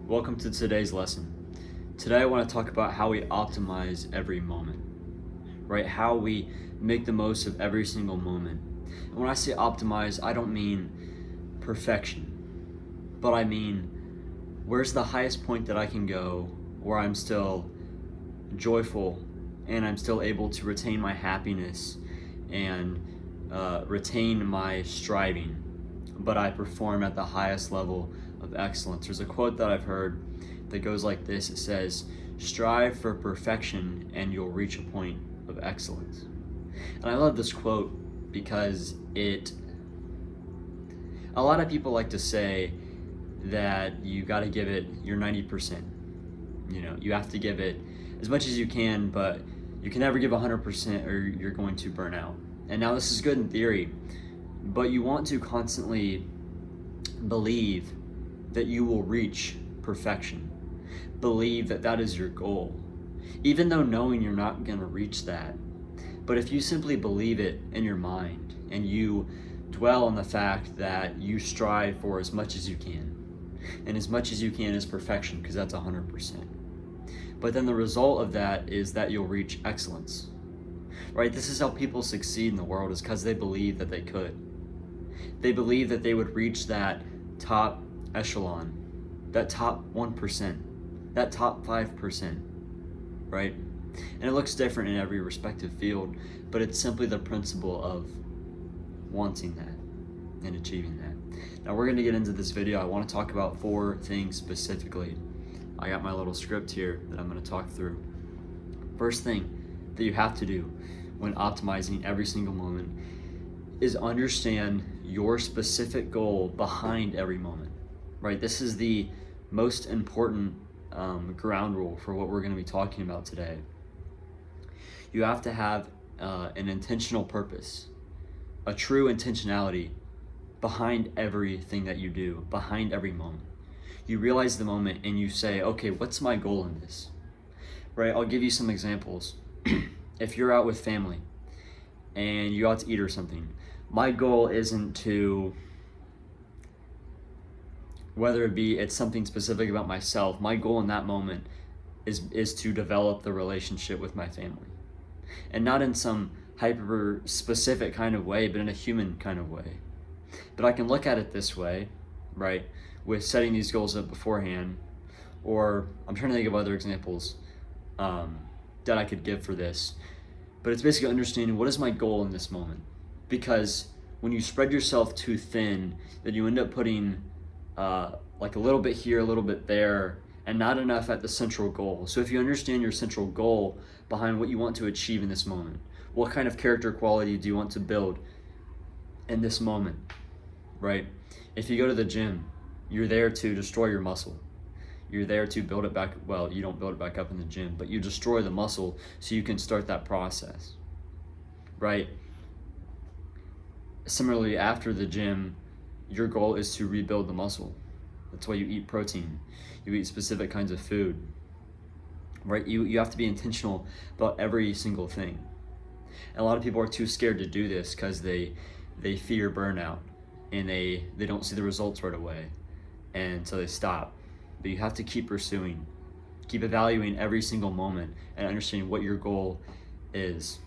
Welcome to today's lesson. Today I want to talk about how we optimize every moment, right? How we make the most of every single moment. And when I say optimize, I don't mean perfection, but I mean where's the highest point that I can go where I'm still joyful and I'm still able to retain my happiness and retain my striving, but I perform at the highest level of excellence. There's a quote that I've heard that goes like this. It says, strive for perfection and you'll reach a point of excellence. And I love this quote because a lot of people like to say that you got to give it your 90%. You have to give it as much as you can, but you can never give 100% or you're going to burn out. And now this is good in theory, but you want to constantly believe that you will reach perfection. Believe that that is your goal, even though knowing you're not going to reach that. But if you simply believe it in your mind and you dwell on the fact that you strive for as much as you can, and as much as you can is perfection, because that's 100%. But then the result of that is that you'll reach excellence, right? This is how people succeed in the world, is because they believe that they could. They believe that they would reach that top echelon, that top 1%, that top 5%, right? And it looks different in every respective field, but it's simply the principle of wanting that and achieving that. Now we're going to get into this video. I want to talk about 4 things specifically. I got my little script here that I'm going to talk through. First thing that you have to do when optimizing every single moment is understand your specific goal behind every moment, right? This is the most important ground rule for what we're going to be talking about today. You have to have an intentional purpose, a true intentionality behind everything that you do, behind every moment. You realize the moment and you say, okay, what's my goal in this? Right? I'll give you some examples. If you're out with family and you out to eat or something, my goal isn't to, whether it's something specific about myself, my goal in that moment is to develop the relationship with my family. And not in some hyper specific kind of way, but in a human kind of way. But I can look at it this way, right? With setting these goals up beforehand, or I'm trying to think of other examples that I could give for this. But it's basically understanding what is my goal in this moment. Because when you spread yourself too thin, then you end up putting like a little bit here, a little bit there, and not enough at the central goal. So if you understand your central goal behind what you want to achieve in this moment, what kind of character quality do you want to build in this moment, right? If you go to the gym, you're there to destroy your muscle. You're there to build it back. Well, you don't build it back up in the gym, but you destroy the muscle so you can start that process, right? Similarly, after the gym, your goal is to rebuild the muscle. That's why you eat protein. You eat specific kinds of food, right? You have to be intentional about every single thing. And a lot of people are too scared to do this because they fear burnout and they don't see the results right away, and so they stop. But you have to keep pursuing, keep evaluating every single moment and understanding what your goal is.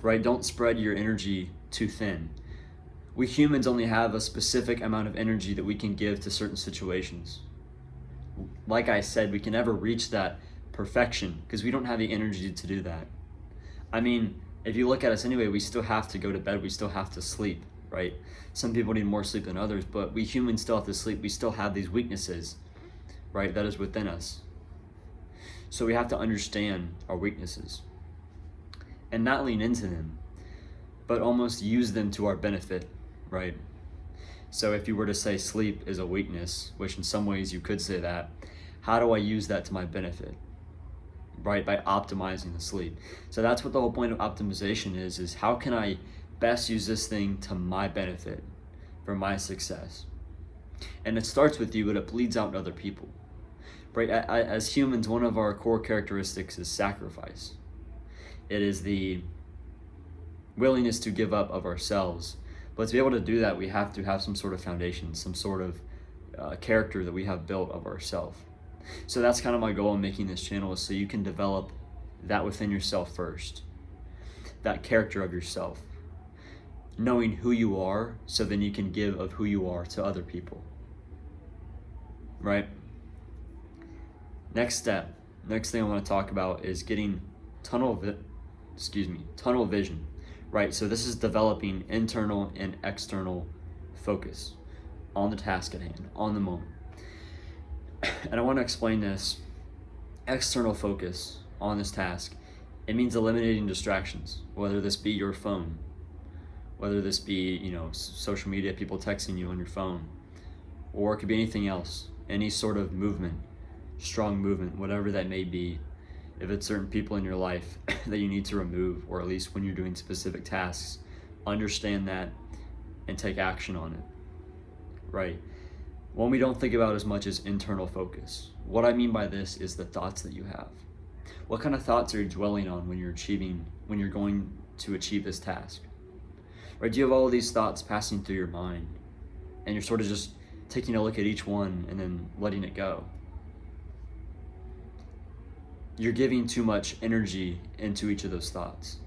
Right? Don't spread your energy too thin. We humans only have a specific amount of energy that we can give to certain situations. Like I said, we can never reach that perfection because we don't have the energy to do that. I mean, if you look at us anyway, we still have to go to bed, we still have to sleep, right? Some people need more sleep than others, but we humans still have to sleep. We still have these weaknesses, right? That is within us. So we have to understand our weaknesses and not lean into them, but almost use them to our benefit, right? So if you were to say sleep is a weakness, which in some ways you could say that, how do I use that to my benefit? Right? By optimizing the sleep. So that's what the whole point of optimization is how can I best use this thing to my benefit for my success? And it starts with you, but it bleeds out to other people, right? As humans, one of our core characteristics is sacrifice. It is the willingness to give up of ourselves. But to be able to do that, we have to have some sort of foundation, some sort of character that we have built of ourselves. So that's kind of my goal in making this channel, is so you can develop that within yourself first, that character of yourself, knowing who you are, so then you can give of who you are to other people, right? Next thing I want to talk about is getting tunnel vision, right? So this is developing internal and external focus on the task at hand, on the moment. And I want to explain this. External focus on this task, it means eliminating distractions, whether this be your phone, whether this be, social media, people texting you on your phone, or it could be anything else, any sort of movement, strong movement, whatever that may be. If it's certain people in your life that you need to remove, or at least when you're doing specific tasks, understand that and take action on it, right? One we don't think about as much as internal focus. What I mean by this is the thoughts that you have. What kind of thoughts are you dwelling on when you're going to achieve this task? Right? Do you have all of these thoughts passing through your mind, and you're sort of just taking a look at each one and then letting it go? You're giving too much energy into each of those thoughts.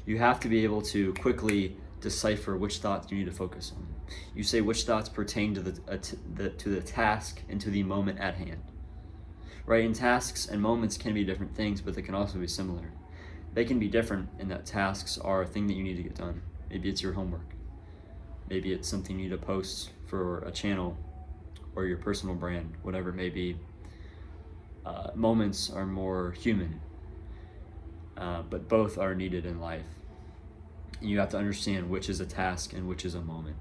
You have to be able to quickly decipher which thoughts you need to focus on. You say which thoughts pertain to the task and to the moment at hand. Right? And tasks and moments can be different things, but they can also be similar. They can be different in that tasks are a thing that you need to get done. Maybe it's your homework. Maybe it's something you need to post for a channel or your personal brand, whatever it may be. Moments are more human, but both are needed in life. You have to understand which is a task and which is a moment,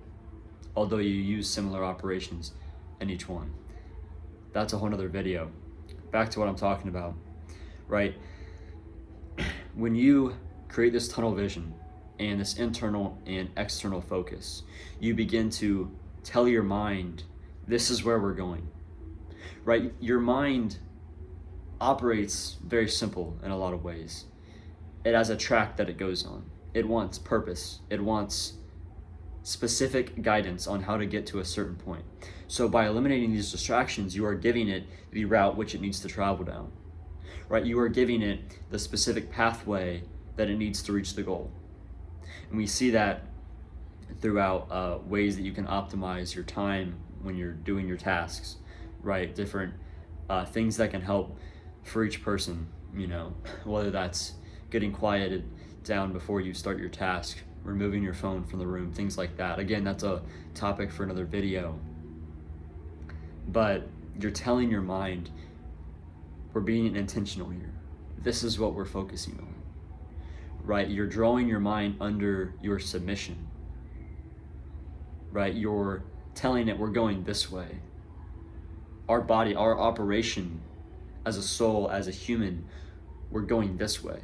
although you use similar operations in each one. That's a whole nother video. Back to what I'm talking about, right? When you create this tunnel vision and this internal and external focus, you begin to tell your mind, this is where we're going, right? Your mind operates very simple in a lot of ways. It has a track that it goes on. It wants purpose. It wants specific guidance on how to get to a certain point. So by eliminating these distractions, you are giving it the route which it needs to travel down, right? You are giving it the specific pathway that it needs to reach the goal. And we see that throughout ways that you can optimize your time when you're doing your tasks, right? Different things that can help for each person, whether that's getting quieted down before you start your task, removing your phone from the room, things like that. Again, that's a topic for another video. But you're telling your mind, we're being intentional here. This is what we're focusing on, right? You're drawing your mind under your submission, right? You're telling it, we're going this way. Our body, our operation as a soul, as a human, we're going this way.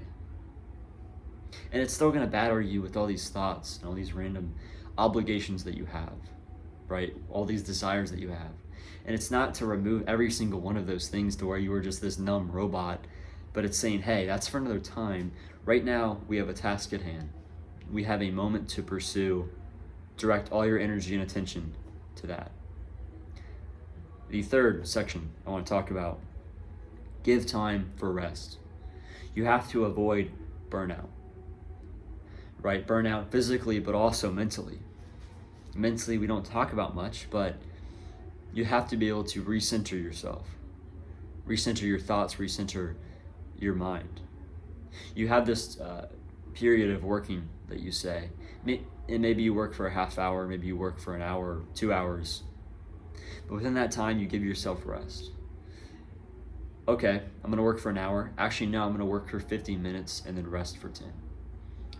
And it's still going to batter you with all these thoughts and all these random obligations that you have, right? All these desires that you have. And it's not to remove every single one of those things to where you are just this numb robot, but it's saying, hey, that's for another time. Right now, we have a task at hand. We have a moment to pursue. Direct all your energy and attention to that. The third section I want to talk about, give time for rest. You have to avoid burnout, right? Burnout physically, but also mentally. Mentally, we don't talk about much, but you have to be able to recenter yourself, recenter your thoughts, recenter your mind. You have this period of working that you say, and maybe you work for a half hour, maybe you work for an hour, 2 hours, but within that time, you give yourself rest. Okay, I'm gonna work for an hour. Actually, no, I'm gonna work for 15 minutes and then rest for 10.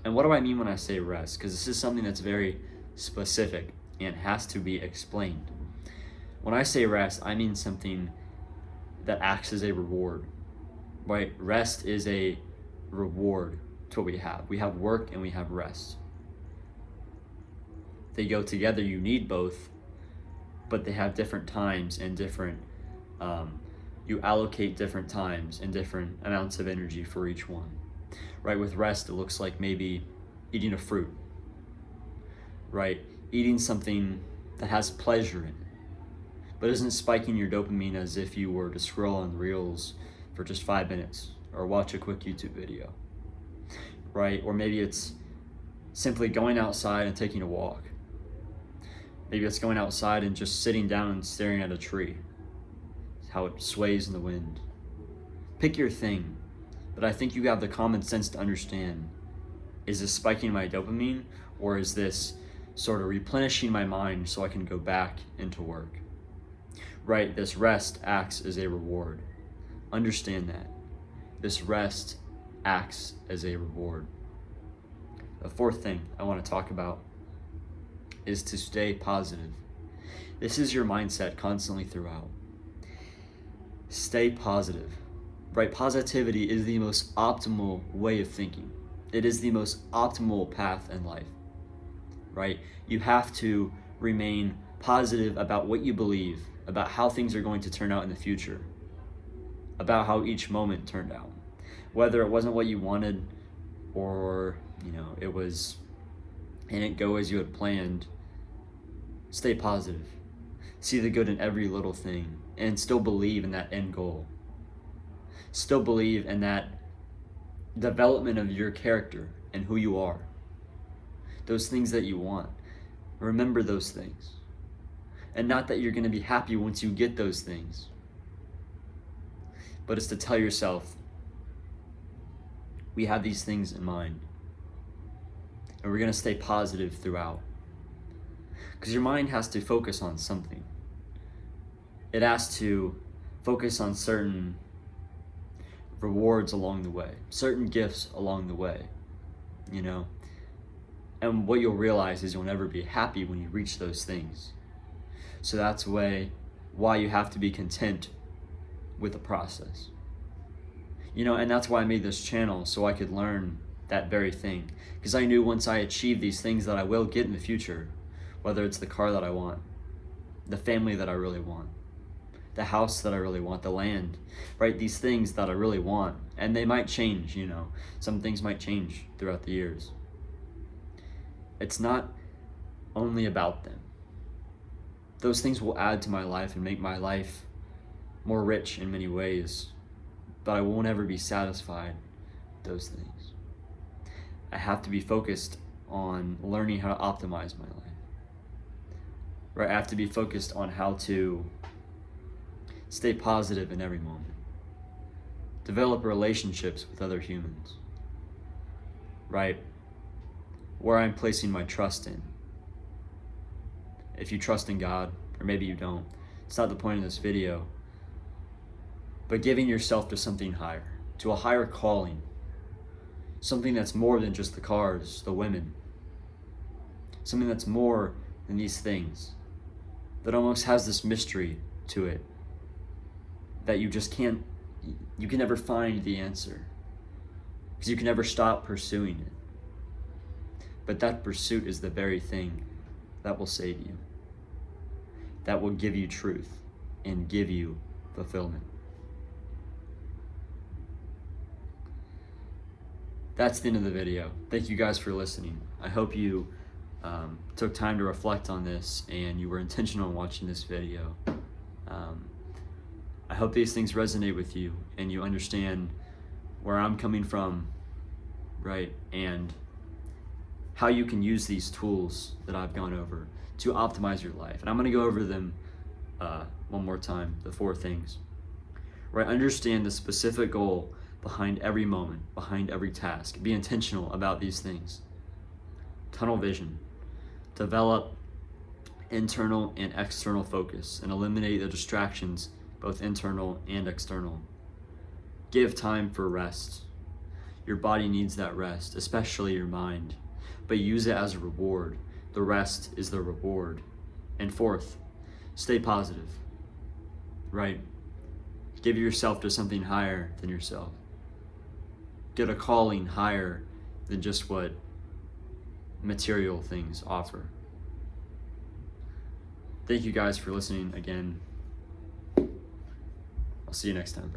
And what do I mean when I say rest? Because this is something that's very specific and has to be explained. When I say rest, I mean something that acts as a reward, right? Rest is a reward to what we have. We have work and we have rest. They go together, you need both, but they have different times and different, you allocate different times and different amounts of energy for each one, right? With rest, it looks like maybe eating a fruit, right? Eating something that has pleasure in it. but isn't spiking your dopamine as if you were to scroll on reels for just 5 minutes or watch a quick YouTube video, right? Or maybe it's simply going outside and taking a walk. Maybe it's going outside and just sitting down and staring at a tree, how it sways in the wind. Pick your thing, but I think you have the common sense to understand, is this spiking my dopamine, or is this sort of replenishing my mind so I can go back into work? Right, this rest acts as a reward. Understand that. This rest acts as a reward. The fourth thing I want to talk about is to stay positive. This is your mindset constantly throughout. Stay positive. Right? Positivity is the most optimal way of thinking. It is the most optimal path in life. Right? You have to remain positive about what you believe, about how things are going to turn out in the future, about how each moment turned out. Whether it wasn't what you wanted or, it was, and it go as you had planned, stay positive. See the good in every little thing and still believe in that end goal. Still believe in that development of your character and who you are. Those things that you want. Remember those things. And not that you're going to be happy once you get those things, but it's to tell yourself, we have these things in mind. And we're going to stay positive throughout. Because your mind has to focus on something. It has to focus on certain rewards along the way, certain gifts along the way, And what you'll realize is you'll never be happy when you reach those things. So that's why you have to be content with the process. And that's why I made this channel, so I could learn that very thing. Because I knew once I achieve these things that I will get in the future, whether it's the car that I want, the family that I really want, the house that I really want, the land, right? These things that I really want. And they might change, Some things might change throughout the years. It's not only about them. Those things will add to my life and make my life more rich in many ways, but I won't ever be satisfied with those things. I have to be focused on learning how to optimize my life. Right? I have to be focused on how to stay positive in every moment. Develop relationships with other humans. Right? Where I'm placing my trust in. If you trust in God, or maybe you don't, it's not the point of this video. But giving yourself to something higher, to a higher calling, something that's more than just the cars, the women, something that's more than these things, that almost has this mystery to it, that you can never find the answer, because you can never stop pursuing it. But that pursuit is the very thing that will save you, that will give you truth and give you fulfillment. That's the end of the video. Thank you guys for listening. I hope you took time to reflect on this and you were intentional in watching this video. I hope these things resonate with you and you understand where I'm coming from, right? And how you can use these tools that I've gone over to optimize your life. And I'm going to go over them one more time, the 4 things. Right? Understand the specific goal behind every moment, behind every task. Be intentional about these things. Tunnel vision. Develop internal and external focus and eliminate the distractions, both internal and external. Give time for rest. Your body needs that rest, especially your mind, but use it as a reward. The rest is the reward. And 4th, stay positive, right? Give yourself to something higher than yourself. Get a calling higher than just what material things offer. Thank you guys for listening again. I'll see you next time.